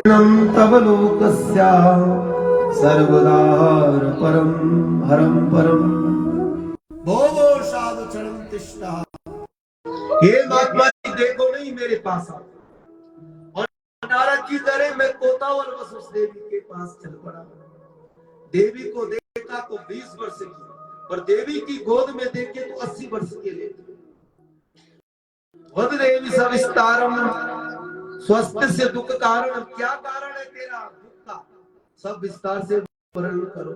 तव लोकस्या सर्वदा परम हरम परम भोगो साधु चरण तिष्ठा। हे महात्मा जी देखो नहीं मेरे पास आओ। और नारद जी करे मैं कोतावल बस उस देवी के पास चल पड़ा। देवी को देखा तो 20 वर्ष की, पर देवी की गोद में देखे तो 80 वर्ष के लिए। वद देवी सविस्तारम स्वस्थ से दुख कारण, क्या कारण है तेरा दुख का, सब विस्तार से वर्णन करो।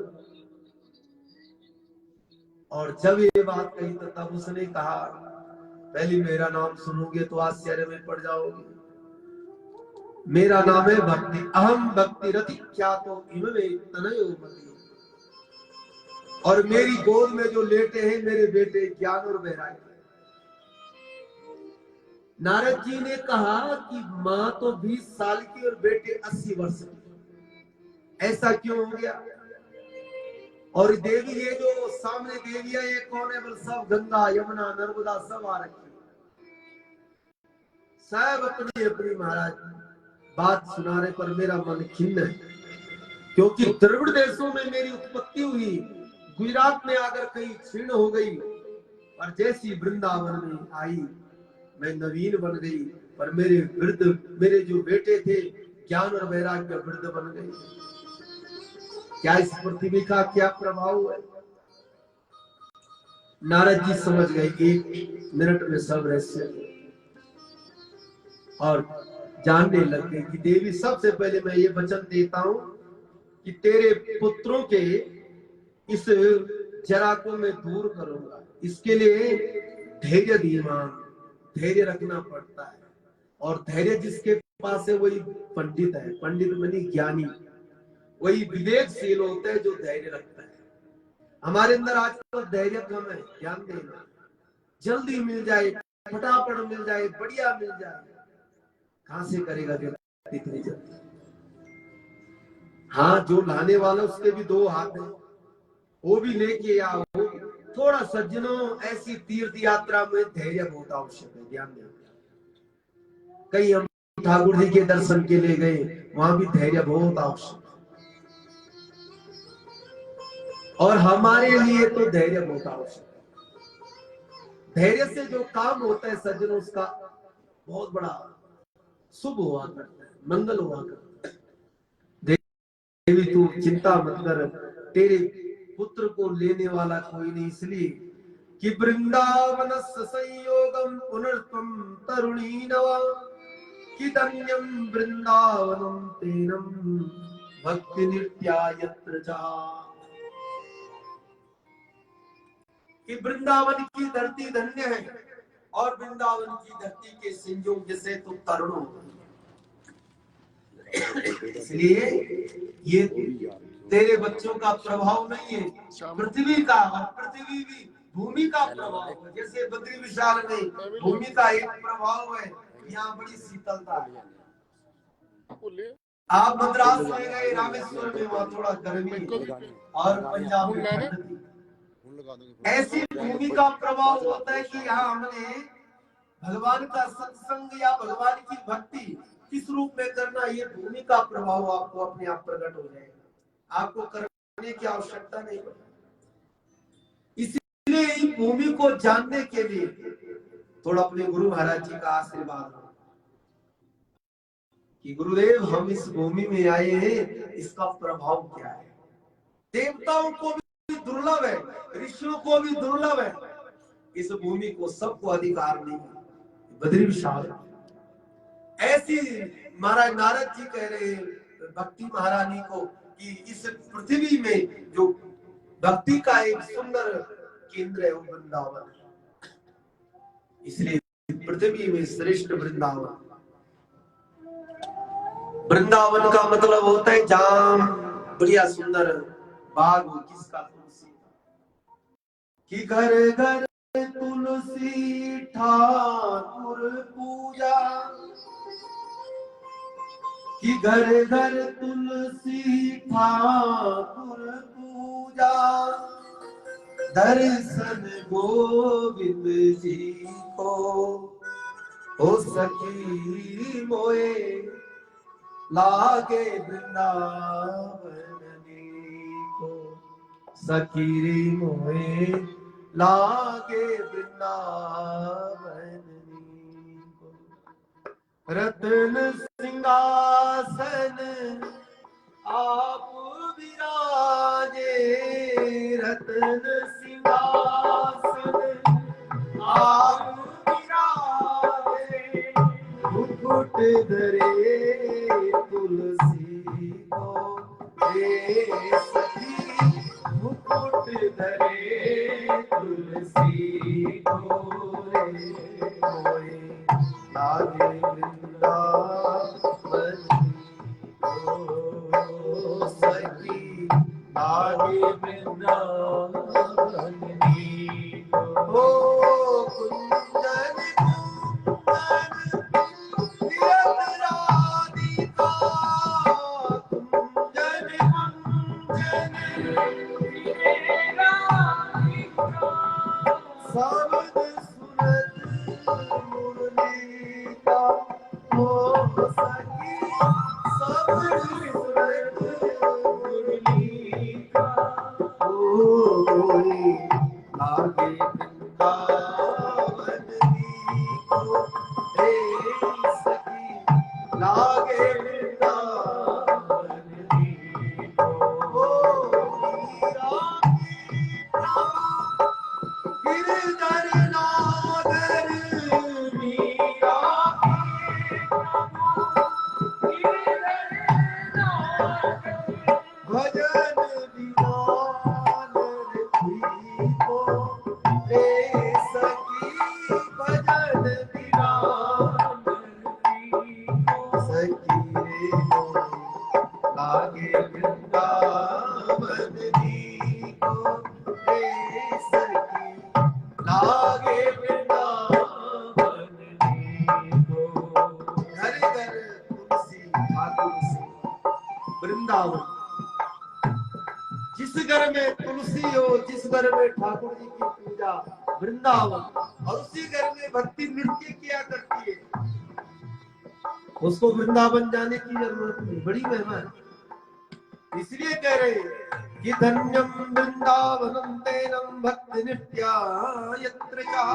और जब ये बात कही तो तब उसने कहा पहले मेरा नाम सुनोगे तो आश्चर्य में पड़ जाओगे। मेरा नाम है भक्ति, अहम भक्ति रति क्या तो इनमें तनयो मति। और मेरी गोद में जो लेटे हैं मेरे बेटे ज्ञान और वैराग्य। नारद जी ने कहा कि माँ तो 20 साल की और बेटे 80 वर्ष की, ऐसा क्यों हो गया। और देवी ये जो सामने देवियां ये कौन है, बोल सब गंगा यमुना नर्मदा सब आ रखी, सब अपनी अपनी महाराज बात सुनाने पर मेरा मन खिन्न है। क्योंकि द्रविड़ देशों में मेरी उत्पत्ति हुई, गुजरात में आकर कहीं क्षीण हो गई, और जैसी वृंदावन में आई मैं नवीन बन गई। पर मेरे वृद्ध मेरे जो बेटे थे ज्ञान और वैराग्य वृद्ध बन गए। क्या इस पृथ्वी का क्या प्रभाव है। नारद जी समझ गए कि 1 मिनट में सब रहस्य, और जानने लग गए कि देवी सबसे पहले मैं ये वचन देता हूं कि तेरे पुत्रों के इस जरा को मैं दूर करूंगा। इसके लिए धैर्य धीमान, धैर्य रखना पड़ता है। और धैर्य जिसके पास है वही पंडित है। पंडित मानी ज्ञानी, वही विवेकशील होता है जो धैर्य रखता है। हमारे अंदर आजकल धैर्य कम है। ध्यान देना, जल्दी मिल जाए, फटाफट मिल जाए, बढ़िया मिल जाए, कहां से करेगा व्यक्ति इतनी जल्दी। हाँ, जो लाने वाला उसके भी 2 हाथ है, वो भी लेके आओ। थोड़ा सज्जनों ऐसी तीर्थ यात्रा में धैर्य बहुत आवश्यक है। ध्यान देना, कहीं हम ठाकुर जी के दर्शन के लिए गए, वहां भी धैर्य बहुत आवश्यक है। और हमारे लिए तो धैर्य बहुत आवश्यक है। धैर्य से जो काम होता है सज्जनों, उसका बहुत बड़ा शुभ हुआ करता है, मंगल हुआ करता है। देवी तू चिंता मत कर, तेरे पुत्र को लेने वाला कोई नहीं, इसलिए कि वृंदावन संयोगम पुनर्तम तरुणी नवा कि धन्यम वृंदावनम तेनम भक्ति नित्या यत्र जा। कि वृंदावन की धरती धन्य है, और वृंदावन की धरती के संयोग से तो तरुण हो। इसलिए ये तेरे बच्चों का प्रभाव नहीं है, पृथ्वी का। और पृथ्वी भी भूमि का प्रभाव है। जैसे बद्री विशाल में भूमि का एक प्रभाव है, यहाँ बड़ी शीतलता है। आप मद्रास में गए, रामेश्वर में, वहां थोड़ा गर्मी, और पंजाब में ठंड थी। ऐसी भूमि का प्रभाव होता है कि यहाँ हमने भगवान का सत्संग या भगवान की भक्ति किस रूप में करना, ये भूमि का प्रभाव आपको अपने आप प्रकट हो जाएगा। आपको करने की आवश्यकता नहीं पड़ेगी। इसलिए इस भूमि को जानने के लिए थोड़ा अपने गुरु महाराज जी का आशीर्वाद हो कि गुरुदेव हम इस भूमि में आए हैं, इसका प्रभाव क्या है। देवताओं को भी दुर्लभ है, ऋषियों को भी दुर्लभ है, इस भूमि को सबको अधिकार नहीं। बद्री विशाल ऐसी महाराज नारद जी कह रहे हैं भक्ति महारानी को कि इस पृथ्वी में जो भक्ति का एक सुंदर केंद्र है वो वृंदावन। इसलिए पृथ्वी में श्रेष्ठ वृंदावन। वृंदावन का मतलब होता है जहां बढ़िया सुंदर बाग हो। किसका? तुलसी कि घर घर तुलसी ठाकुर पूजा, कि घर घर तुलसी ठाकुर पूजा, दर्शन गोविंद जी को हो सकी मोए लागे वृंदावन को सखी रे मोए लागे वृंदावन को रतन सिंहासन आप विराजे रतन सिंहासन आप विराजे मुकुट धरे तुलसी को हे सखी मुकुट धरे तुलसी को रे मोए लागे वृंदावन को सखी लागे वृंदावन को कुंजन शब्द सुनत मुरली का हो सखी शब्द सुनत मुरली का हो कोई लागे वृंदावन को हे सखी लागे वृंदावन को गिरधर नागर मीरा भजन दीवान को रे सखी भजन दीवान सखी रे लागे वृंदावन को रे सखी लागे वृंदावन को घर घर तुलसी ठाकुर से वृंदावन जिस घर में तुलसी हो जिस घर में ठाकुर जी की पूजा वृंदावन और उसी घर में भक्ति नृत्य किया करती है उसको वृंदावन जाने की जरूरत नहीं बड़ी महिमा है इसलिए कह रहे कि धन्यम वृंदावनम तेनम भक्ति नित्या यत्र चाह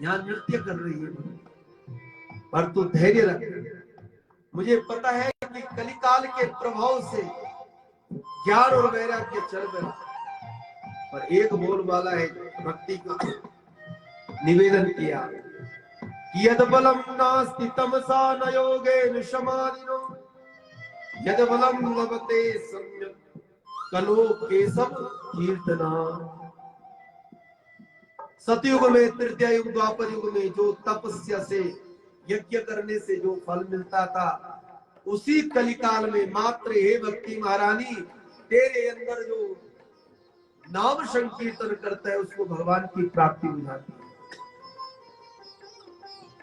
यहाँ नृत्य कर रही है पर तू धैर्य रख मुझे पता है कि कलिकाल के प्रभाव से ज्ञान और वैराग्य चल गया पर एक बोल वाला है भक्ति का निवेदन किया यद बलम नास्ति तमसा न योगेन समाधिनो यद बलम लभते सम्यक कलो केशव कीर्तना सतयुग में तृतीय युग द्वापर युग में जो तपस्या से यज्ञ करने से जो फल मिलता था उसी कलिकाल में मात्र हे भक्ति महारानी तेरे अंदर जो नाम संकीर्तन करता है उसको भगवान की प्राप्ति हो जाती है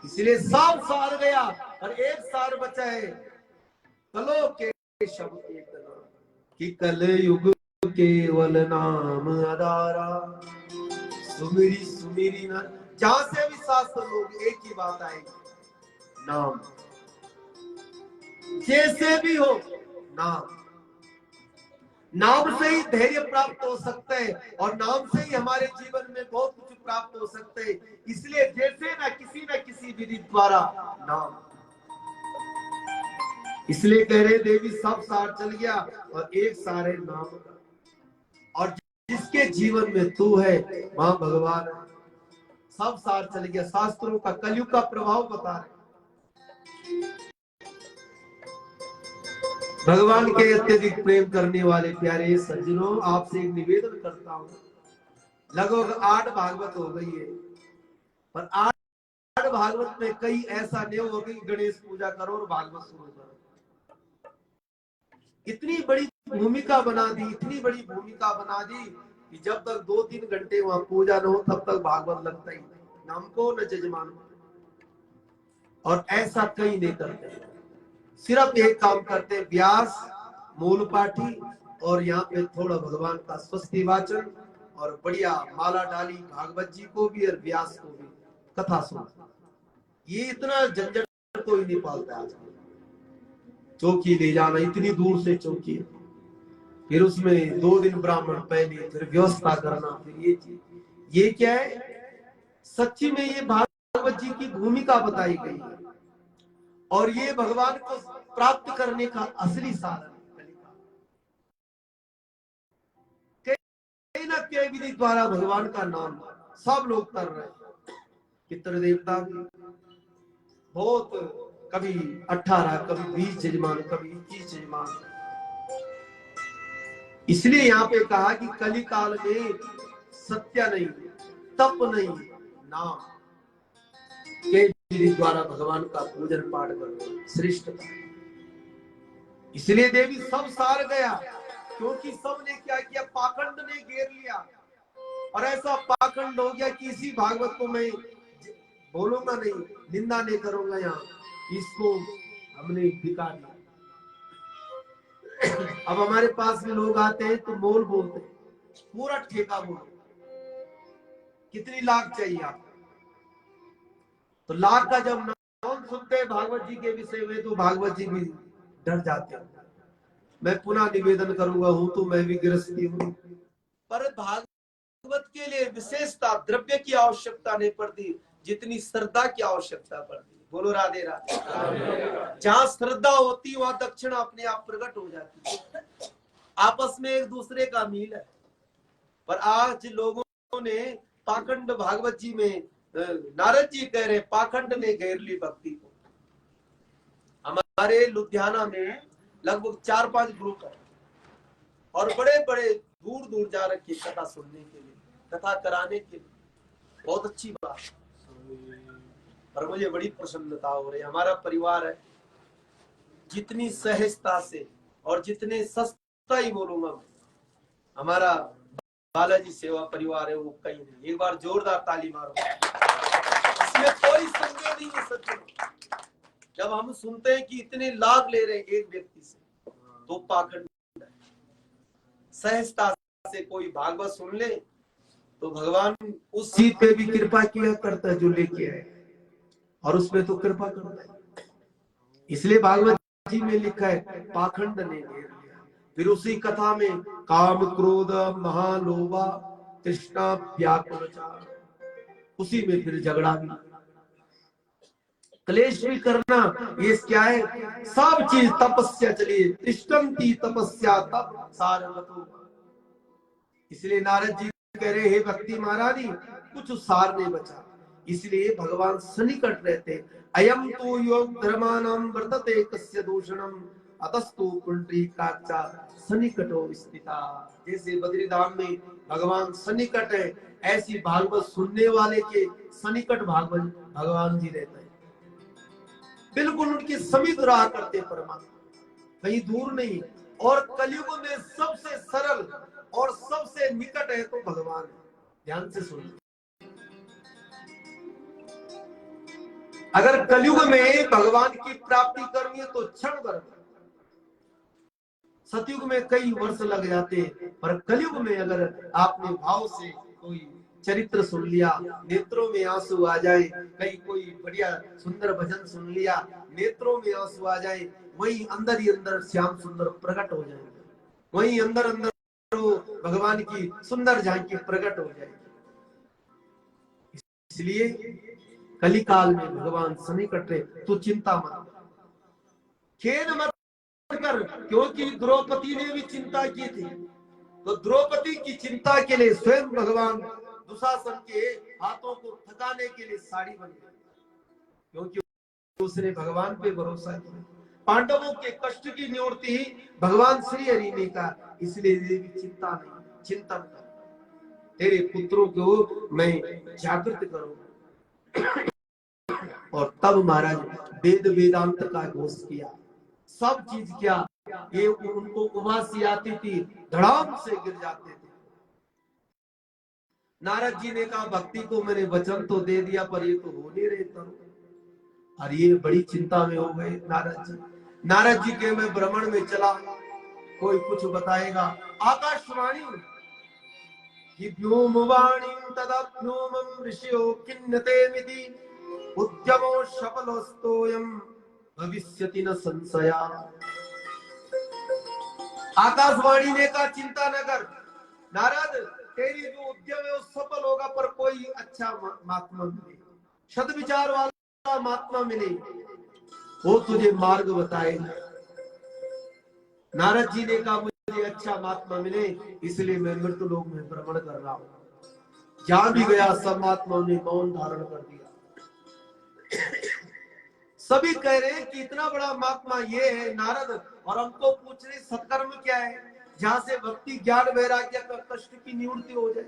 इसलिए 100 साल गया और 1 साल बचा है कलो के शब्द कि कल युग केवल नाम आधारा सुमिरी सुमिरी न जहां से भी शास्त्र लोग एक ही बात आएगी नाम जैसे भी हो नाम नाम से ही धैर्य प्राप्त हो सकता है और नाम से ही हमारे जीवन में बहुत कुछ प्राप्त हो सकता है इसलिए जैसे न किसी विधि द्वारा नाम इसलिए कह रहे देवी सब सार चल गया और एक सारे नाम और जिसके जीवन में तू है वहां भगवान है सब सार चल गया शास्त्रों का कलयुग का प्रभाव बता रहे भगवान के अत्यधिक प्रेम करने वाले प्यारे सज्जनों आपसे एक निवेदन करता हूं लगभग 8 भागवत हो गई है पर 8 भागवत में कई ऐसा नियम हो गई गणेश पूजा करो और भागवत शुरू करो इतनी बड़ी भूमिका बना दी इतनी बड़ी भूमिका बना दी कि जब तक 2-3 घंटे वहां पूजा न हो तब तक भागवत लगता ही न हमको न जजमान और ऐसा कई नहीं करते सिर्फ एक काम करते व्यास मूल पाठी और यहाँ पे थोड़ा भगवान का स्वस्ति वाचन और बढ़िया माला डाली भागवत जी को भी और व्यास को भी कथा सुना ये इतना झंझट कोई नहीं पालता आज। चौकी ले जाना, इतनी दूर से चौकी, फिर उसमें 2 दिन ब्राह्मण पहले, फिर व्यवस्था करना, फिर ये चीज, ये क्या है? सच्ची में ये भागवत जी की भूमिका बताई गई है और ये भगवान को प्राप्त करने का असली साधन है। कहीं ना कहीं विधि द्वारा भगवान का नाम सब लोग कर रहे हैं। पितृ देवता भी बहुत, कभी 18, कभी 20 यजमान, कभी 21 यजमान। इसलिए यहाँ पे कहा कि कली काल में सत्य नहीं, तप नहीं, नाम के विधि द्वारा भगवान का पूजन पाठ करना श्रेष्ठ। इसलिए देवी सब सार गया, क्योंकि सबने क्या किया? पाखंड ने घेर लिया, और ऐसा पाखंड हो गया कि इसी भागवत को मैं बोलूंगा नहीं, निंदा नहीं करूंगा, यहाँ इसको हमने दिखा दिया। अब हमारे पास में लोग आते हैं तो मोल बोलते हैं, पूरा ठेका बोलो, कितनी लाख चाहिए आपको? तो लाख का जब नाम सुनते हैं भागवत जी के विषय में तो भागवत जी भी डर जाते हैं। मैं पुनः निवेदन करूंगा, हूं तो मैं भी गृहस्थी हूं, पर भागवत के लिए विशेषता द्रव्य की आवश्यकता नहीं पड़ती जितनी श्रद्धा की आवश्यकता पड़ती। बोलो राधे राधे। जहां श्रद्धा होती वहां दक्षिणा अपने आप प्रकट हो जाती है, आपस में एक दूसरे का मील है। पर आज लोगों ने पाखंड, भागवत जी में नारद जी कह रहे पाखंड ने घेर ली भक्ति को। हमारे लुधियाना में लगभग 4-5 ग्रुप है और बड़े बड़े दूर दूर जा रखे कथा सुनने के लिए, कथा कराने के लिए। बहुत अच्छी बात, पर मुझे बड़ी प्रसन्नता हो रही है। हमारा परिवार है, जितनी सहजता से और जितने सस्ता ही बोलूंगा मैं, हमारा बालाजी सेवा परिवार है, वो कहीं नहीं। एक बार जोरदार ताली मारो, इसमें कोई संदेह नहीं है। सच में जब हम सुनते हैं कि इतने लाभ ले रहे हैं एक व्यक्ति से, तो पाखंड है। सहजता से कोई भागवत सुन ले तो भगवान उस चीज पे भी कृपा किया करता है जो लेके आए, और उसमें तो कृपा करता है। इसलिए भागवत जी में लिखा है पाखंड ने घेर लिया। फिर उसी कथा में काम क्रोध महालोभा तृष्णा व्याकुलता, उसी में फिर झगड़ा भी, क्लेश भी करना, ये क्या है? सब चीज तपस्या चलिए, तिष्ठन्ति तपस्या तप सारवतो। इसलिए नारद जी कह रहे हे भक्ति महारानी, कुछ सार नहीं बचा। इसलिए भगवान सन्निकट रहते। अयम तो योग धर्मानाम वर्तते कस्य दूषणम अतस्तु पुंडरीकाक्षा सन्निकटो स्थिता। जैसे बद्रीधाम में भगवान सन्निकट है, ऐसी भागवत सुनने वाले के सन्निकट भागवत भगवान जी रहते हैं, बिल्कुल उनके समीप रहा करते परमात्मा, कहीं दूर नहीं। और कलयुग में सबसे सरल और सबसे निकट है तो भगवान है। ध्यान से सुनिए, अगर कलयुग में भगवान की प्राप्ति करनी है तो क्षण भर, सतयुग में कई वर्ष लग जाते हैं, पर कलयुग में अगर आपने भाव से कोई चरित्र सुन लिया, नेत्रों में आंसू आ जाए, कहीं कोई बढ़िया सुंदर भजन सुन लिया, नेत्रों में आंसू आ जाए, वही अंदर ही अंदर श्याम सुंदर प्रकट हो जाएंगे, वही अंदर अंदर भगवान की सुंदर झांकी प्रकट हो जाएगी। इसलिए कलिकाल में भगवान सन्निकट रहे तो चिंता मत, खेद मत कर, क्योंकि द्रौपदी ने भी चिंता की थी। तो द्रौपदी की चिंता के लिए स्वयं भगवान दुशासन के हाथों को थकाने के लिए साड़ी बन गई, क्योंकि उसने भगवान पे भरोसा किया। पांडवों के कष्ट की निवृत्ति भगवान श्री हरि ने कहा, इसलिए देवी चिंता नहीं, चिंतन कर, तेरे पुत्रों को मैं जागृत करूंगा। और तब महाराज वेद वेदांत का घोष किया, सब चीज क्या, ये उनको उबासी आती थी, धड़ाम से गिर जाते थे। नारद जी ने कहा भक्ति को मैंने वचन तो दे दिया, पर ये तो हो नहीं रहता। और ये बड़ी चिंता में हो गए नारद जी। नारद जी के मैं भ्रमण में चला, कोई कुछ बताएगा, आकाशवाणी कि व्योमवाणी तदा व्योमम ऋषियो किन्नते मिति उद्यमो सफलोस्तोयम भविष्यति न संशया। आकाशवाणी ने कहा चिंता न कर नारद, तेरी जो उद्यम है वो सफल होगा, पर कोई अच्छा महात्मा मिले, सद्विचार वाला महात्मा मिले, वो तुझे मार्ग बताएगा। नारद जी ने कहा मुझे अच्छा महात्मा मिले, इसलिए मैं मृत्यु लोक में भ्रमण कर रहा हूं। जहां भी गया सब महात्माओं ने मौन धारण कर दिया। सभी कह रहे हैं कि इतना बड़ा महात्मा ये है नारद, और हमको पूछ रहे सत्कर्म क्या है, जहां से भक्ति ज्ञान वैराग्य का कष्ट की निवृत्ति हो जाए।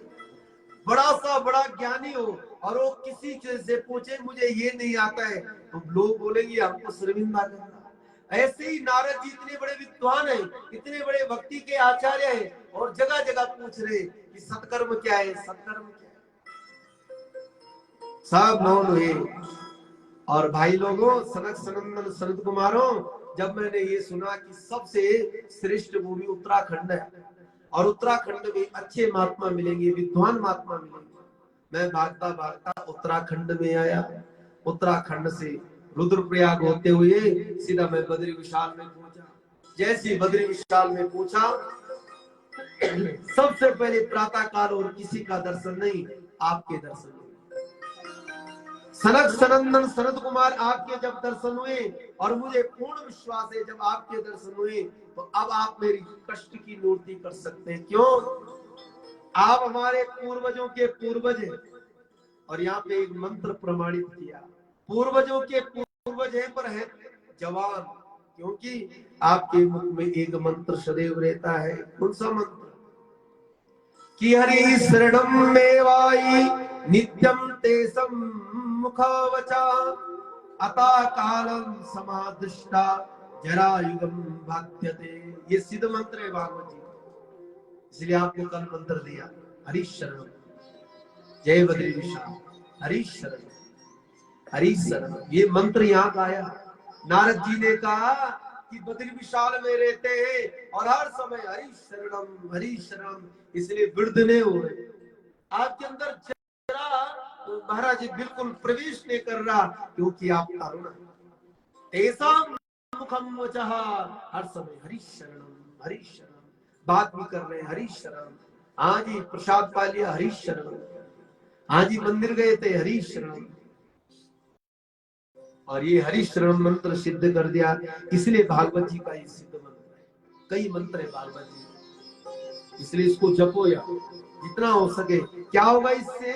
बड़ा सा बड़ा ज्ञानी हो और वो किसी से पूछे मुझे ये नहीं आता है, तो लोग बोलेंगे हमको शर्मिंदा करना। ऐसे ही नारद जी इतने बड़े विद्वान हैं, इतने बड़े भक्ति के आचार्य हैं, और जगह जगह पूछ रहे कि सत्कर्म क्या है, सत्कर्म क्या है। सब मौन हुए। और भाई लोगों, सनक सनंदन सनत कुमारों, जब मैंने ये सुना कि सबसे श्रेष्ठ भूमि उत्तराखंड है और उत्तराखंड में अच्छे महात्मा मिलेंगे, विद्वान महात्मा मिलेंगे, मैं भागता भागता उत्तराखंड में आया। उत्तराखंड से रुद्रप्रयाग होते हुए सीधा मैं बद्री विशाल में पहुंचा। जैसे बद्री विशाल में पहुंचा, सबसे पहले प्रातः काल और किसी का दर्शन नहीं, आपके दर्शन हुए। सनक सनंदन सनत कुमार, आपके जब दर्शन हुए और मुझे पूर्ण विश्वास है जब आपके दर्शन हुए तो अब आप मेरी कष्ट की निवृत्ति कर सकते हैं। क्यों? आप हमारे पूर्वजों के पूर्वज हैं। और यहाँ पे एक मंत्र प्रमाणित किया, पूर्वजों के पूर्वज हैं पर है जवान, क्योंकि आपके मुख में एक मंत्र सदैव रहता है। कौन सा मंत्र? कि हरि शरणम मेवाई नित्यम तेसम मुखावचा अता कालम समादृष्टा जरायुगम भाग्यते। ये सिद्ध मंत्र है भागवत जी, इसलिए आपको कल मंत्र दिया, हरि शरणम, जय बद्री विशाल, हरि शरणम, हरि शरणम। ये मंत्र यहाँ गाया। नारद जी ने कहा कि बद्री विशाल में रहते हैं और हर समय हरि शरणम, हरि शरणम, इसलिए वृद्धने हो रहे। आपके अंदर महाराज जी बिल्कुल प्रवेश नहीं कर रहा, क्योंकि आप तरुण ऐसा मुखम वचः, हर समय हरि शरणम, हरि शरणम, बात भी कर रहे हैं हरि शरणम। हाँ जी, प्रसाद पा लिया हरि शरणम, हाँ जी मंदिर गए थे हरि शरणम, और ये हरि शरणम मंत्र सिद्ध कर दिया। इसलिए भागवत जी का ये सिद्ध मंत्र है। कई मंत्र है भागवत जी, इसलिए इसको जपो या जितना हो सके। क्या होगा इससे?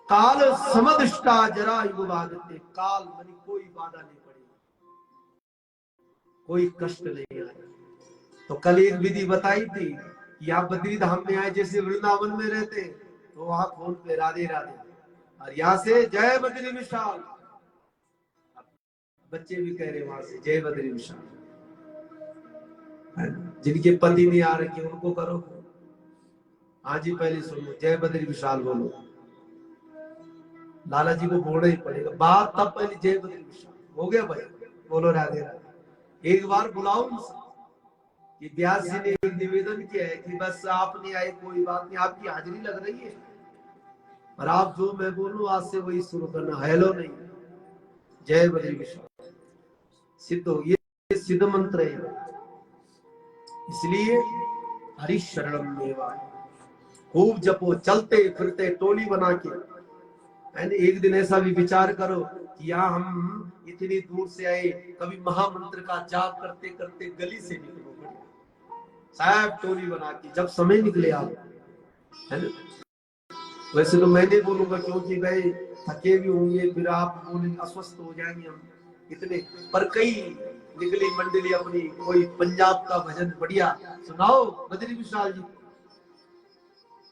काल समदृष्टा जरा युगवागते, काल मानी कोई बाधा नहीं पड़ी, कोई कष्ट नहीं आया। तो कल एक विधि बताई थी कि आप बद्री धाम में आए, जैसे वृंदावन में रहते तो वहां फोन पे राधे राधे, और यहाँ से जय बद्री विशाल, बच्चे भी कह रहे वहां से जय बद्री विशाल। जिनके पति नहीं आ रहे उनको करो, हाँ जी पहले सुनो जय बद्री विशाल बोलो, लाला जी को बोलना ही पड़ेगा बात, तब पहले जय बद्री विशाल हो गया भाई, बोलो राधे राधे। एक बार बुलाओ उनसे। ये व्यास जी ने एक निवेदन किया है कि बस आप नहीं आए कोई बात नहीं, आपकी हाजिरी लग रही है, और आप जो मैं बोलूं आज से वही शुरू करना, हेलो नहीं, जय बद्री विशाल सिद्ध हो, ये सिद्ध मंत्र है। इसलिए हरि शरणम मेवाय खूब जपो, चलते फिरते टोली बना के। एक दिन ऐसा भी विचार करो कि यहाँ हम इतनी दूर से आए, कभी महामंत्र का जाप करते करते गली से निकलो, साहब टोली बना के जब समय निकले आप, है ना। वैसे तो मैं नहीं बोलूंगा क्योंकि भाई थके भी होंगे, फिर आप बोलेंगे अस्वस्थ हो जाएंगे हम इतने, पर कई निकली मंडली अपनी, कोई पंजाब का भजन बढ़िया सुनाओ बद्री विशाल जी,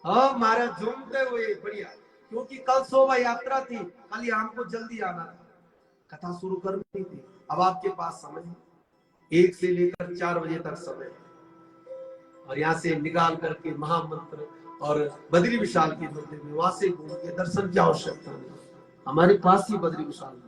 हाँ महाराज झूमते हुए बढ़िया, क्योंकि कल शोभा यात्रा थी, कल यहाँ हमको जल्दी आना था, कथा शुरू करनी थी। अब आपके पास समय 1 से लेकर 4 बजे तक समय, और यहाँ से निकाल करके महामंत्र और बद्री विशाल के मंदिर में वहां से घूम के दर्शन की आवश्यकता नहीं, हमारे पास ही बद्री विशाल में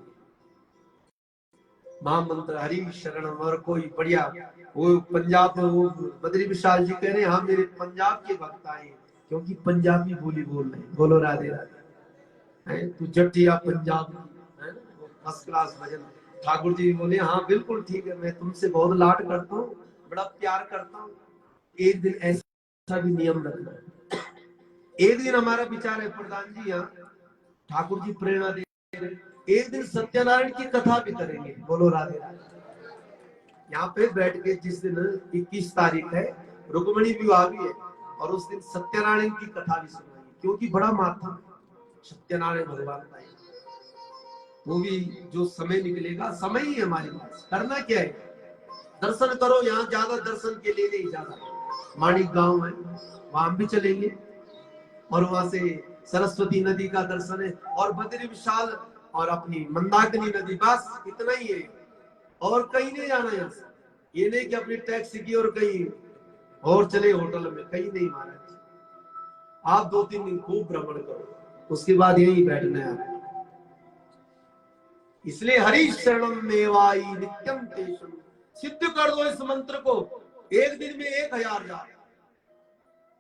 महामंत्र हरि शरणम। और कोई बढ़िया वो पंजाब में वो बद्री विशाल जी कह रहे हैं हाँ मेरे पंजाब के भक्त आए, क्योंकि पंजाबी बोली बोल रहे, बोलो राधे राधे। है, तू जटिया पंजाब की, है ना, फर्स्ट क्लास भजन। ठाकुर जी बोले हाँ बिल्कुल ठीक है, मैं तुमसे बहुत लाड करता हूँ, बड़ा प्यार करता हूँ। एक दिन ऐसा भी नियम रखना है। एक दिन हमारा विचार है प्रधान जी, यहाँ ठाकुर जी प्रेरणा दे रहे, एक दिन सत्यनारायण की कथा भी करेंगे। बोलो राधे राधे। यहाँ पे बैठ के जिस दिन 21 तारीख है रुक्मणी विवाह भी है, और उस दिन सत्यनारायण की कथा भी सुनाएंगे, क्योंकि बड़ा माथा सत्यनारायण भगवान का है। वो भी जो समय निकलेगा, समय ही हमारे पास, करना क्या है, दर्शन करो। यहाँ ज्यादा दर्शन के लिए नहीं जाना, माणिक गांव है वहां भी चलेंगे, और वहां से सरस्वती नदी का दर्शन है, और बद्री विशाल और अपनी मंदाकिनी नदी, बस इतना ही है, और कहीं नहीं जाना यहाँ से। ये नहीं कि अपनी टैक्सी की और कहीं और चले होटल में, कहीं नहीं महाराज। आप 2-3 दिन खूब भ्रमण करो, उसके बाद यही बैठना है। इसलिए हरि शरणम मेवाई नित्यम तेषम, सिद्ध कर दो इस मंत्र को। एक दिन में 1000 जाप,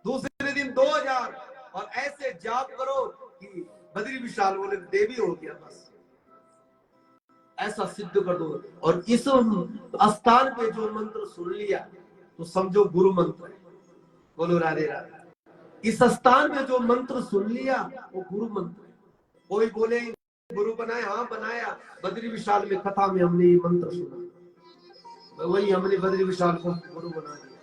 दूसरे दिन 2000, और ऐसे जाप करो कि बद्री विशाल बोले देवी हो गया, बस ऐसा सिद्ध कर दो। और इस स्थान पे जो मंत्र सुन लिया तो समझो गुरु मंत्र है। बोलो राधे राधे। इस स्थान में जो मंत्र सुन लिया वो गुरु मंत्र है। कोई बोले गुरु बनाए, हाँ बनाया, बद्री विशाल में कथा में हमने ये मंत्र सुना, वही हमने बद्री विशाल को गुरु बना दिया।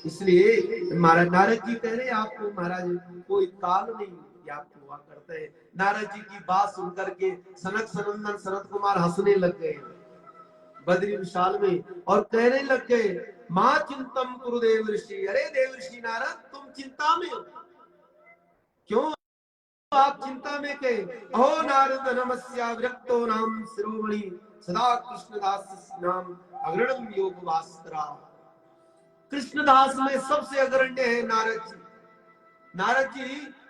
इसलिए महाराज नारद जी कह रहे आपको, महाराज कोई काल नहीं ज्ञात हुआ करता है। नारद जी की बात सुनकर के सनक सनंदन सनत कुमार हंसने लग गए बद्री विशाल में, और कहने लग गए मां चिंतम कुरु देव ऋषि। अरे देव ऋषि नारद, तुम चिंता में हो, क्यों आप चिंता में के? अहो नारद नमस्या विरक्तो नाम शिरोमणि सदा कृष्णदास नाम अग्रणम योग भास्करा। कृष्णदास में सबसे अग्रण्य है नारद जी। नारद जी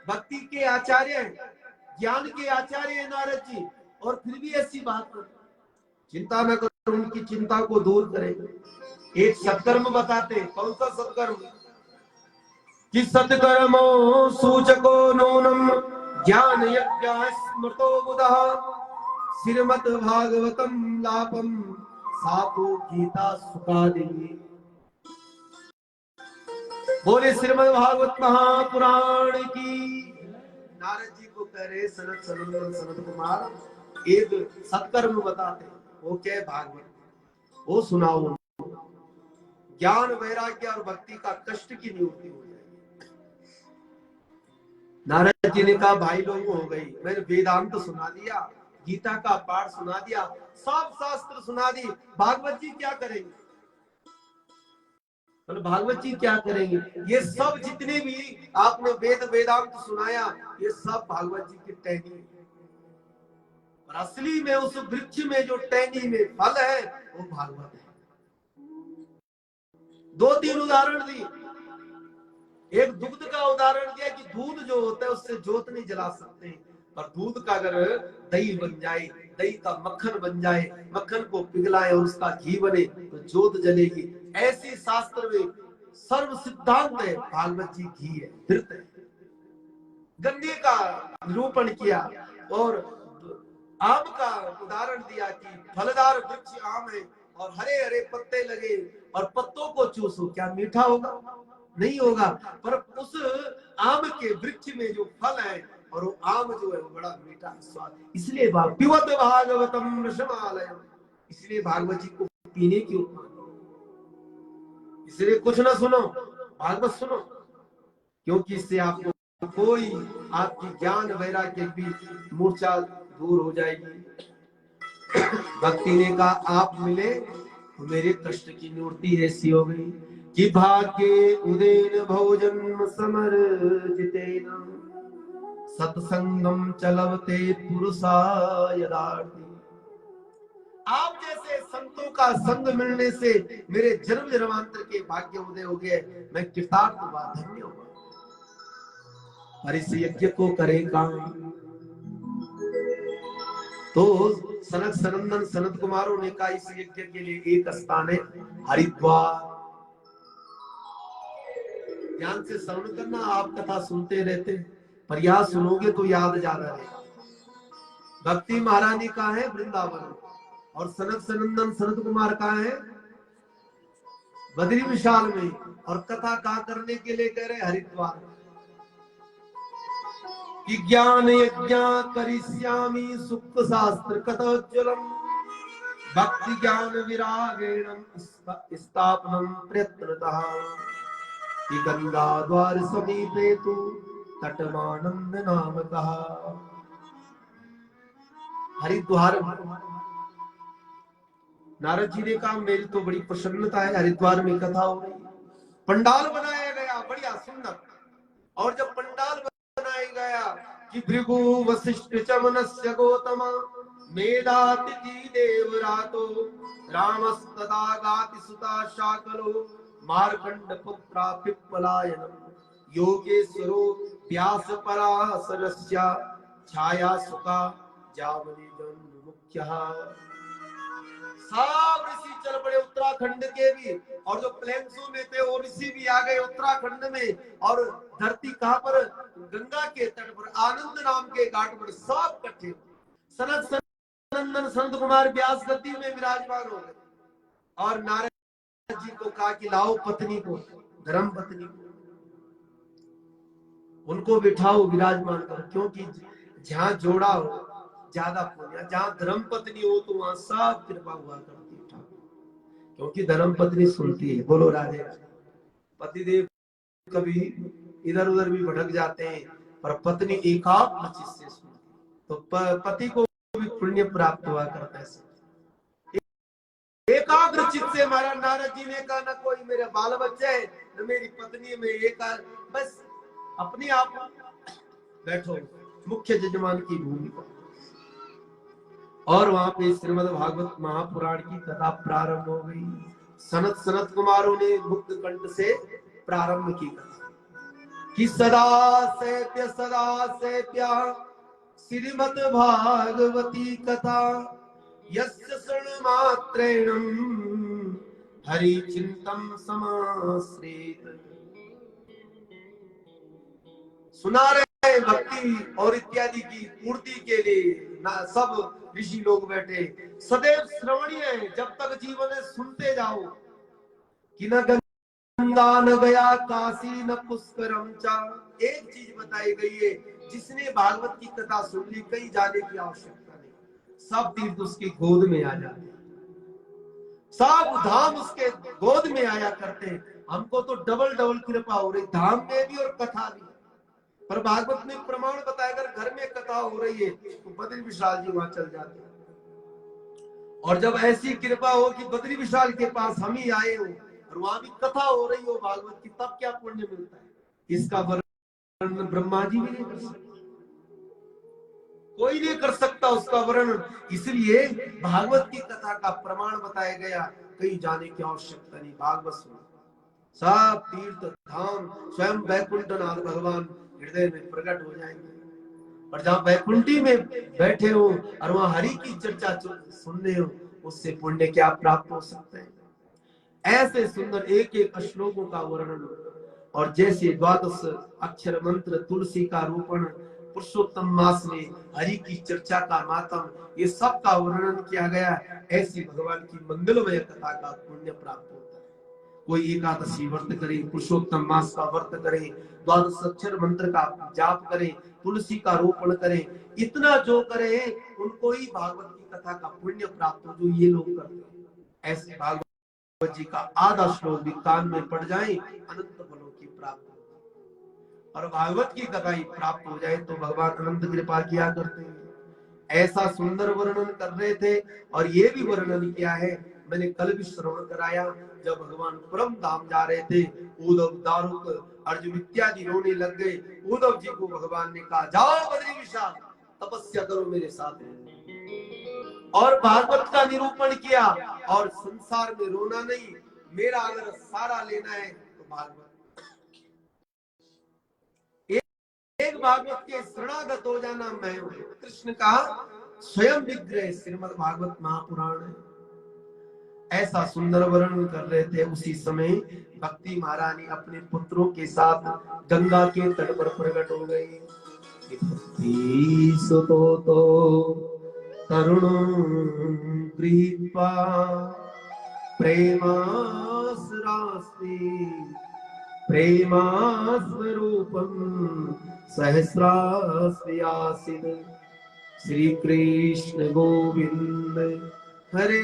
भक्ति के आचार्य हैं, ज्ञान के आचार्य हैं नारद जी, और फिर भी ऐसी बात हो, चिंता न करो, उनकी चिंता को दूर करेंगे। एक सत्कर्म बताते, कौन सा सत्कर्म? कि सत्कर्मो सूचको नूनम ज्ञान यज्ञ स्मृतो बुधः श्रीमद् भागवतम लाभम सातो गीता सुखादि। बोले श्रीमद् भागवत महापुराण की। नारद जी को कह रहे सनत सनंदन सनत कुमार एक सत्कर्म बताते, वो क्या? भागवत, वो सुनाओ, ज्ञान वैराग्य और भक्ति का कष्ट की निवृत्ति हो जाएगी। नारद जी ने कहा भाई लोगों हो गई, मैंने वेदांत तो सुना दिया, गीता का पाठ सुना दिया, सब शास्त्र सुना दी, भागवत जी क्या करेंगे? तो भागवत जी क्या करेंगे? ये सब जितने भी आपने वेद वेदांत सुनाया, ये सब भागवत जी की टहनी है, और असली में उस वृक्ष में जो टहनी में फल है वो भागवत है। 2-3 उदाहरण दी। एक दूध का उदाहरण दिया कि दूध जो होता है उससे जोत नहीं जला सकते, पर दूध का अगर दही बन जाए, दही का मक्खन बन जाए, मक्खन को पिघलाए और उसका घी बने तो जोत जलेगी। ऐसी शास्त्र में सर्व सिद्धांत है, भागवत जी घी है, धृत है। गन्ने का निरूपण किया, और आम का उदाहरण दिया कि फलदार वृक्ष आम है और हरे हरे पत्ते लगे, और पत्तों को चूसो, क्या मीठा होगा? नहीं होगा, पर उस आम के वृक्ष में जो फल है और वो आम जो है वो बड़ा मीठा स्वाद। इसलिए पिबत भागवतम रसमालयम, इसलिए भागवत जी को पीने की उपमा। इसलिए कुछ ना सुनो, भागवत सुनो, क्योंकि इससे आपको कोई आपकी ज्ञान वैराग्य की मूर्छा दूर हो जाएगी। भक्ति ने कहा आप मिले तो मेरे कष्ट की निवृत्ति ऐसी हो गई कि भाग्ये उदेन भोजन समर जितेन सत्संगम चलवते पुरुषा यदार्थी। आप जैसे संतों का संग मिलने से मेरे जन्म जन्मांतर के भाग्य उदय हो गए, मैं कृतार्थ हुआ, धन्य हुआ। और इस यज्ञ को करेगा तो सनत सनंदन सनत कुमारों ने कहा इस यज्ञ के लिए एक स्थान है हरिद्वार। ध्यान से श्रवण करना, आप कथा सुनते रहते, प्रयास सुनोगे तो याद ज्यादा रहेगा। भक्ति महारानी कहाँ है? वृंदावन। और सनत सनंदन सनत कुमार कहाँ है? बद्री विशाल में। और कथा कहाँ करने के लिए कह रहे? हरिद्वार। कि ज्ञान यज्ञ करिष्यामि सुक्त शास्त्र कथोज्ज्वलम् भक्ति ज्ञान विरागेण स्थापनम प्रयत्नतः कि गंगा द्वार समीपे तु तटमानंद नामकः। हरिद्वार नारद जी ने कहा मेरी तो बड़ी प्रसन्नता है, हरिद्वार में कथा हो रही, पंडाल बनाया गया बढ़िया सुंदर। और जब पंडाल बनाया गया कि भृगु वशिष्ठ चमनस्य गौतम मेधातिथि देवरातो रामस्तदा गाति सुता शाकलो मार्कंड पुत्रा पिप्पलायनम योगेश्वरो व्यास पराशरस्य छाया सुखा जावली जन मुख्यः। सब ऋषि चल पड़े उत्तराखंड के भी, और जो प्लेन्सों में थे वो ऋषि भी आ गए उत्तराखंड में। और धरती कहां पर? गंगा के तट पर आनंद नाम के घाट पर सब इकट्ठे। सनत सनंदन संत कुमार व्यास गद्दी में विराजमान हो गए। और नारद जी को कहा कि लाओ पत्नी को, धर्म पत्नी को, उनको बिठाओ विराजमान करो, क्योंकि जहां जोड़ा हो ज्यादा पुण्य, जहां धर्म पत्नी हो तो वहां सब कृपा हुआ करती है, क्योंकि धर्म पत्नी सुनती है। बोलो राधे। पतिदेव कभी इधर उधर भी भटक जाते हैं, पर पत्नी एकाग्र चित्त से सुनती, तो पति को भी पुण्य प्राप्त हुआ करता है। एकाग्र चित्त से महाराज नारद जी ने कहा, ना कोई मेरे बाल बच्चे है न मेरी पत्नी में, एक बस अपने आप बैठो मुख्य जजमान की भूमिका। और वहां पे श्रीमद् भागवत महापुराण की कथा प्रारंभ हो गई। सनत सनत कुमारों ने मुक्त कंठ से प्रारंभ की कथा कि सदा सेप्य श्रीमद् भागवती कथा यस्य श्रवणमात्रेण हरि चिंतन समाश्रित। सुना रहे भक्ति और इत्यादि की पूर्ति के लिए ना सब ऋषि लोग बैठे, सदैव श्रवणीय है, जब तक जीवन है सुनते जाओ। कि न गंगा न गया काशी न पुष्करम चा। एक चीज बताई गई है, जिसने भागवत की कथा सुन ली कहीं जाने की आवश्यकता नहीं, सब तीर्थ उसकी गोद में आ जाते, सब धाम उसके गोद में आया करते हैं। हमको तो डबल डबल कृपा हो रही, धाम में भी और कथा भी। पर भागवत में प्रमाण बताया, अगर घर में कथा हो रही है तो बद्री विशाल जी वहां चल जाते हैं। और जब ऐसी कृपा हो कि बद्री विशाल के पास हम ही आए हो और वहां भी कथा हो रही हो भागवत की, तब क्या पुण्य मिलता है, इसका वर्णन ब्रह्मा जी भी नहीं कर सकते, कोई नहीं कर सकता उसका वर्णन। इसलिए भागवत की कथा का प्रमाण बताया गया, कहीं जाने की आवश्यकता नहीं। भागवत सुनो, सब तीर्थ धाम स्वयं वैकुंठनाथ भगवान हृदय में प्रकट हो जाएंगे। और जहां वैकुंठी में बैठे हो और वहां हरि की चर्चा सुनने हो, उससे पुण्य क्या प्राप्त हो सकते हैं। ऐसे सुंदर एक एक श्लोकों का वर्णन, और जैसे द्वादश अक्षर मंत्र, तुलसी का रोपण, पुरुषोत्तम मास में हरि की चर्चा का मातम, ये सब का वर्णन किया गया। ऐसी भगवान की मंगलमय कथा का पुण्य प्राप्त होता है। कोई एकादशी व्रत करे, पुरुषोत्तम मास का व्रत करे, द्वादश अक्षर मंत्र का जाप करे, तुलसी का रोपण करे, इतना जो करे उनको ही भागवत की कथा का पुण्य प्राप्त हो, जो ये लोग करते हैं। ऐसे भागवत जी का आधा श्लोक भी कान में पड़ जाए, अनंत फलों की प्राप्ति हो। और भागवत की कथा ही प्राप्त हो जाए तो भगवान अनंत कृपा किया करते हैं। ऐसा सुंदर वर्णन कर रहे थे। और ये भी वर्णन किया है, मैंने कल भी श्रवण कराया, जब भगवान परम धाम जा रहे थे, उद्धव, दारुक, अर्जुन इत्यादि रोने लग गए। उद्धव जी को भगवान ने कहा, जाओ बद्री विशाल तपस्या करो मेरे साथ, और भागवत का निरूपण किया। और संसार में रोना नहीं, मेरा अगर सारा लेना है तो भागवत, एक भागवत के शरणागत हो जाना मैं हूं। कृष्ण का स्वयं विग्रह श्रीमद् भागवत महापुराण है। ऐसा सुंदर वर्णन कर रहे थे। उसी समय भक्ति महारानी अपने पुत्रों के साथ गंगा के तट पर प्रकट हो गई। ईसुतो तो तरुणं गृहीत्वा प्रेमास्रास्ति प्रेमास्वरूपं सहस्रास्यासिन् श्री कृष्ण गोविंद हरे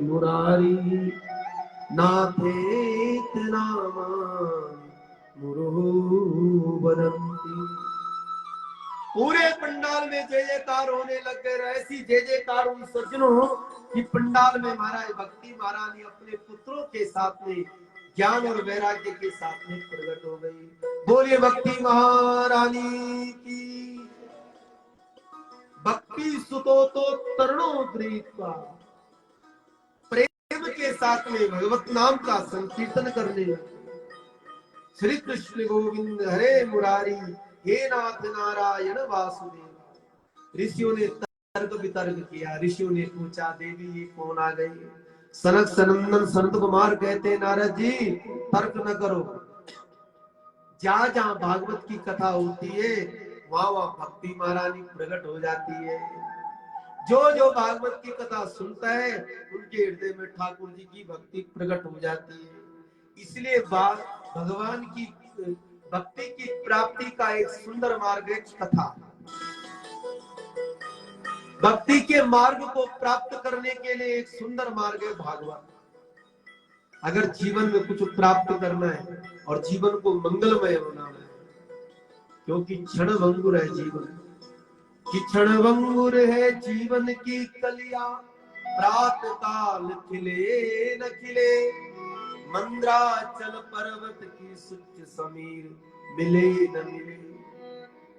मुरारी नाथेत नामानि मुहुः वदन्ति। पूरे पंडाल में जय जयकार होने लग गए। ऐसी जय जयकार उन सज्जनों कि पंडाल में महाराज भक्ति महारानी अपने पुत्रों के साथ में ज्ञान और वैराग्य के साथ में प्रकट हो गई। बोलिए भक्ति महारानी की। भक्ति सुतो तो तरुणों गृहीत्वा, प्रेम के साथ में भगवत नाम का संकीर्तन करने लगे। श्री कृष्ण गोविंद हरे मुरारी हे नाथ नारायण वासुदेव। ऋषियों ने तर्क वितर्क किया। ऋषियों ने पूछा देवी ये कौन आ गई। सनक सनंदन संत कुमार कहते नारद जी तर्क न करो। जहां जहां भागवत की कथा होती है वहां वहां भक्ति महारानी प्रकट हो जाती है। जो जो भागवत की कथा सुनता है उनके हृदय में ठाकुर जी की भक्ति प्रकट हो जाती है। इसलिए भगवान की भक्ति की प्राप्ति का एक सुंदर मार्ग है कथा। भक्ति के मार्ग को प्राप्त करने के लिए एक सुंदर मार्ग है भागवत। अगर जीवन में कुछ प्राप्त करना है और जीवन को मंगलमय बनाना है, क्योंकि क्षण भंगुर है जीवन कि क्षण भंगुर है जीवन की कलिया। प्रात काल खिले न खिले, मंद्राचल पर्वत की सुच समीर मिले न मिले।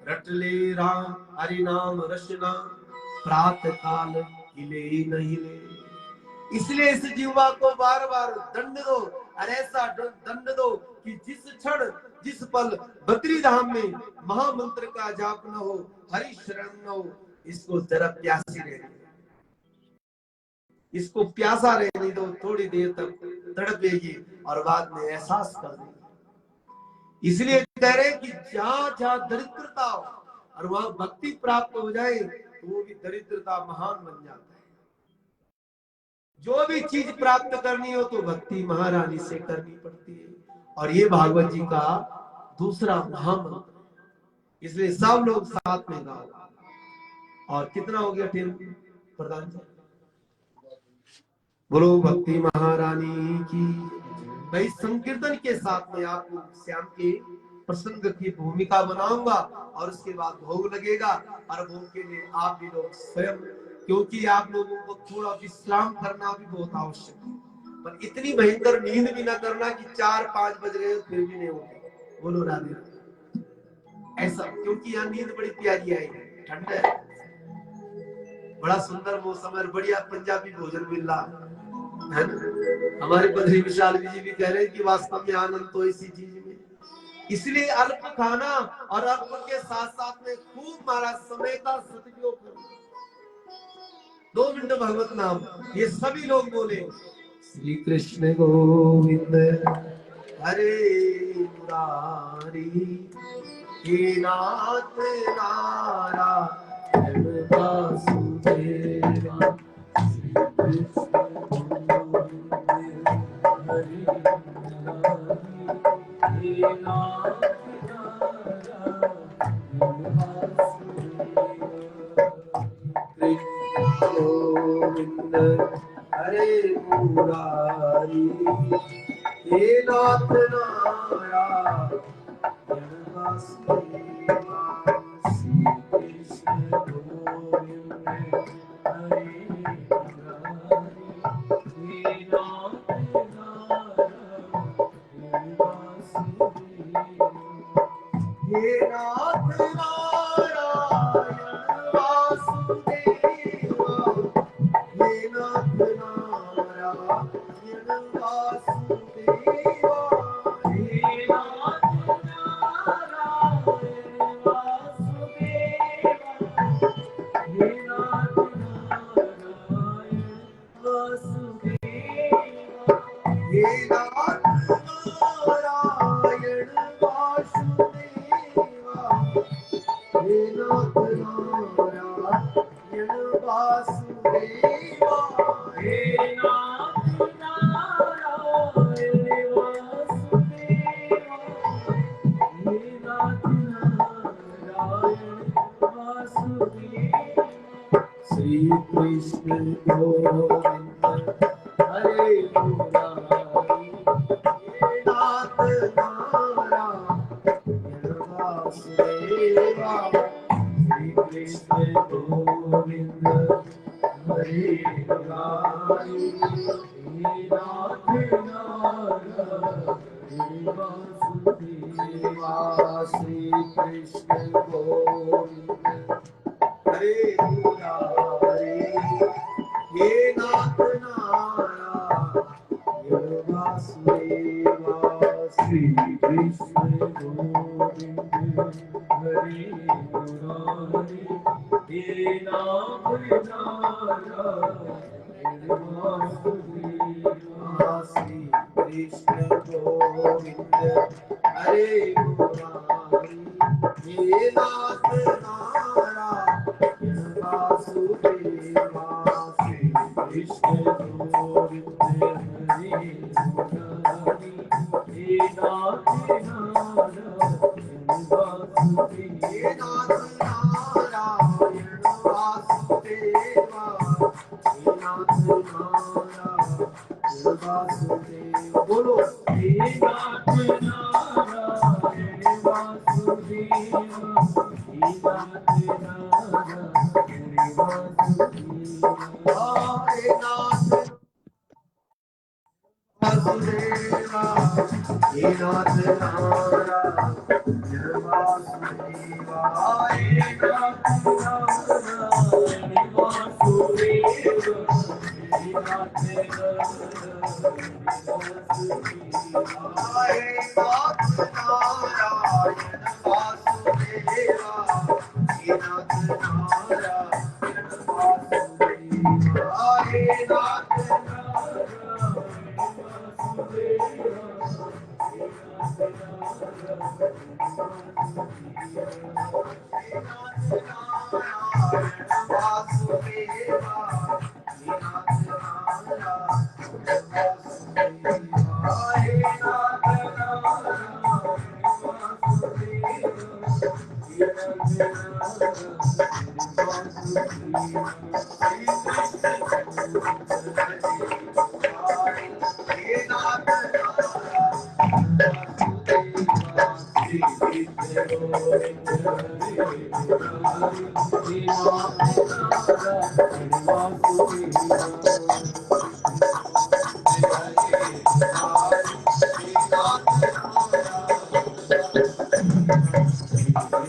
रट ले राम हरि नाम रचना, प्रात काल हिले न हिले। इसलिए इस जीवा को बार बार दंड दो और ऐसा दंड दो कि जिस क्षण जिस पल बद्री धाम में महामंत्र का जाप न हो, हरि शरण न हो, इसको जरा प्यासी रहने, इसको प्यासा रहने दो। थोड़ी देर तक तड़पेगी और बाद में एहसास कर देगी। इसलिए कह रहे कि जहां जहां दरिद्रता हो और वहां भक्ति प्राप्त हो जाए तो वो भी दरिद्रता महान बन जाता है। जो भी चीज प्राप्त करनी हो तो भक्ति महारानी से करनी पड़ती है। और ये भागवत जी का दूसरा महामंत्र। इसलिए सब लोग साथ में गाओ। और कितना हो गया प्रधान जी? बोलो भक्ति महारानी की। मैं इस संकीर्तन के साथ में आपको श्याम के प्रसंग की भूमिका बनाऊंगा और उसके बाद भोग लगेगा। और भोग के लिए आप भी लोग स्वयं, क्योंकि आप लोगों को थोड़ा विश्राम करना भी बहुत आवश्यक है, पर इतनी भयंकर नींद भी ना करना कि 4-5 बज गए फिर भी नहीं उठे। बोलो राधे राधे। ऐसा क्योंकि यहाँ नींद बड़ी प्यारी आएगी, ठंड है, बड़ा सुंदर मौसम है, बढ़िया पंजाबी भोजन मिल रहा है ना। हमारे बद्री विशाल जी भी कह रहे हैं कि वास्तव में आनंद तो इसी चीज में। इसलिए अल्प खाना और अल्प के साथ साथ में खूब महाराज समय का सदुपयोग करो। 2 मिनट भगवत नाम ये सभी लोग बोले। श्री कृष्ण गोविंद हरे मुरारी हे नाथ नारायण वासुदेवा। श्री कृष्ण गोविंद हरे मुरारी हे नाथ नारायण वासुदेवा। गोविंद हरे मुरारी हे नाथ नारायण वासुदेवा। श्री कृष्ण गोविंद हरे मुरारी हे नाथ नारायण वासुदेवा। हे नाथ नारायण वासुदेवा। हे नाथ नारायण वासुदेवा। हे नाथ नारायण वासुदेवा। हे नाथ नारायण वासुदेवा। हे नाथ नारायण वासुदेवा। कृष्ण गोविंद हरे मुरारी हे नाथ नारायण वासुदेवा श्री कृष्ण गोविंद हरे मुरारी हे नाथ नारायण वासुदेवा श्री कृष्ण गोविंद हरे मुरारी हे नाथ नारायण वासुदेवा श्री कृष्ण गोविंद हरे मुरारी हे नाथ नारायण वासुदेवा श्री कृष्ण गोविंद हरे मुरारी हे नाथ नारायण वासुदेवा श्री कृष्ण गोविंद हरे मुरारी हे नाथ नारायण वासुदेवा नारायण वासुदेवा हे नाथ नारायण वासुदेवा बोलो हे नाथ नारायण वासुदेवा हे नाथ नारायण वासुदेवा हे नाथ वासुदेवा हे नाथ नारायण वासुदेवा हे नाथ नारायण वासुदेवा हे नाथ नारायण वासुदेवा हे नाथ नारायण वासुदेवा हे नाथ